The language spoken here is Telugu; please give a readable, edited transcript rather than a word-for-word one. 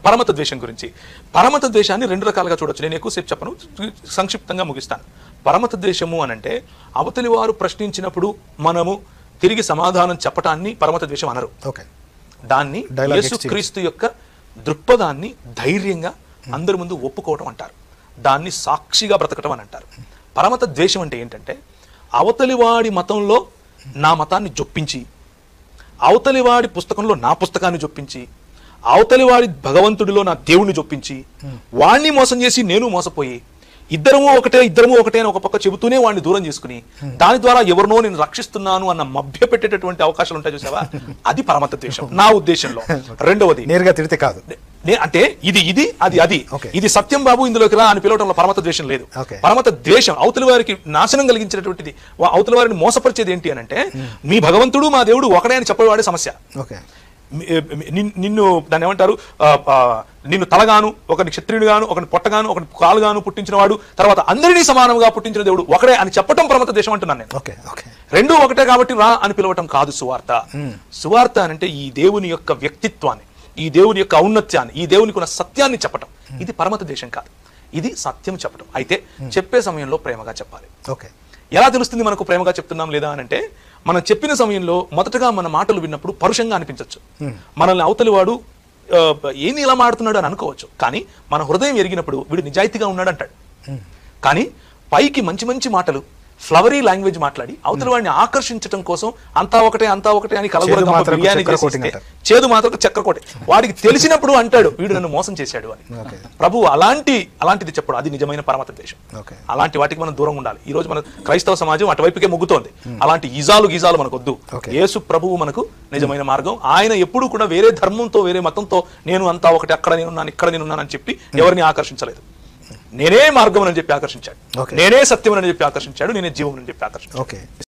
పరమత ద్వేషం గురించి పరమత ద్వేషాన్ని రెండు రకాలుగా చూడొచ్చు. నేను ఎక్కువసేపు చెప్పను, సంక్షిప్తంగా ముగిస్తాను. పరమత ద్వేషము అనంటే అవతలి వారు ప్రశ్నించినప్పుడు మనము తిరిగి సమాధానం చెప్పటాన్ని పరమత ద్వేషం అనరు. దాన్ని యేసుక్రీస్తు యొక్క దృక్పథాన్ని ధైర్యంగా అందరి ముందు ఒప్పుకోవటం అంటారు. దాన్ని సాక్షిగా బ్రతకటం అని అంటారు. పరమత ద్వేషం అంటే ఏంటంటే అవతలివాడి మతంలో నా మతాన్ని జొప్పించి, అవతలివాడి పుస్తకంలో నా పుస్తకాన్ని జొప్పించి, అవతలివాడి భగవంతుడిలో నా దేవుణ్ణి జొప్పించి, వాణ్ణి మోసం చేసి నేను మోసపోయి, ఇద్దరము ఒకటే అని ఒక పక్క చెబుతూనే వాడిని దూరం చేసుకుని దాని ద్వారా ఎవరినో నేను రక్షిస్తున్నాను అన్న మభ్య పెట్టేటటువంటి అవకాశాలు ఉంటాయి చూసావా, అది పరమత ద్వేషం నా ఉద్దేశంలో. రెండవది నేరుగా తిడితే కాదు, అంటే ఇది అది ఇది సత్యం బాబు ఇందులోకి రా అని పిలవటంలో పరమత ద్వేషం లేదు. పరమత ద్వేషం అవతలి వారికి నాశనం కలిగించినటువంటిది, అవతలి వారిని మోసపరిచేది ఏంటి అని అంటే మీ భగవంతుడు మా దేవుడు ఒకడే అని చెప్పేవాడే సమస్య. నిన్ను దాన్ని ఏమంటారు, నిన్ను తలగాను, ఒకని క్షత్రియుడుగాను, ఒకని పొట్టగాను, ఒకని కాలుగాను పుట్టించిన వాడు, తర్వాత అందరినీ సమానంగా పుట్టించిన దేవుడు ఒకడే అని చెప్పటం పరమత దేశం అంటున్నాను నేను. రెండూ ఒకటే కాబట్టి రా అని పిలవటం కాదు సువార్త. సువార్త అంటే ఈ దేవుని యొక్క వ్యక్తిత్వాన్ని, ఈ దేవుని యొక్క ఔన్నత్యాన్ని, ఈ దేవునికి ఉన్న సత్యాన్ని చెప్పటం. ఇది పరమత దేశం కాదు, ఇది సత్యం చెప్పటం. అయితే చెప్పే సమయంలో ప్రేమగా చెప్పాలి. ఎలా తెలుస్తుంది మనకు ప్రేమగా చెప్తున్నాం లేదా అని అంటే, మనం చెప్పిన సమయంలో మొదటగా మన మాటలు విన్నప్పుడు పరుషంగా అనిపించవచ్చు. మనల్ని అవతలి వాడు ఏంది ఇలా మాడుతున్నాడు అని అనుకోవచ్చు. కానీ మన హృదయం ఎరిగినప్పుడు వీడు నిజాయితీగా ఉన్నాడు అంటాడు. కానీ పైకి మంచి మంచి మాటలు, ఫ్లవరీ లాంగ్వేజ్ మాట్లాడి అవతలి వాడిని ఆకర్షించడం కోసం అంతా ఒకటే అని కలగూరగా బిర్యానీ చేసి చేదు మాత్రం చక్రకోట వాడికి తెలిసినప్పుడు అంటాడు వీడు నన్ను మోసం చేశాడు అని. ప్రభు అలాంటిది చెప్పడు. అది నిజమైన పరమత ద్వేషం. అలాంటి వాటికి మనం దూరంగా ఉండాలి. ఈ రోజు మన క్రైస్తవ సమాజం అటువైపుకే మొగ్గుతోంది. అలాంటి గీజాలు మనకు వద్దు. యేసు ప్రభువు మనకు నిజమైన మార్గం. ఆయన ఎప్పుడు కూడా వేరే ధర్మంతో, వేరే మతంతో నేను అంతా ఒకటి, అక్కడ నేనున్నాను, ఇక్కడ నేనున్నాను అని చెప్పి ఎవరిని ఆకర్షించలేదు. నేనే మార్గం అని చెప్పి ఆకర్షించాడు, నేనే సత్యం అని చెప్పి ఆకర్షించాడు, నేనే జీవం అని చెప్పి ఆకర్షించాడు.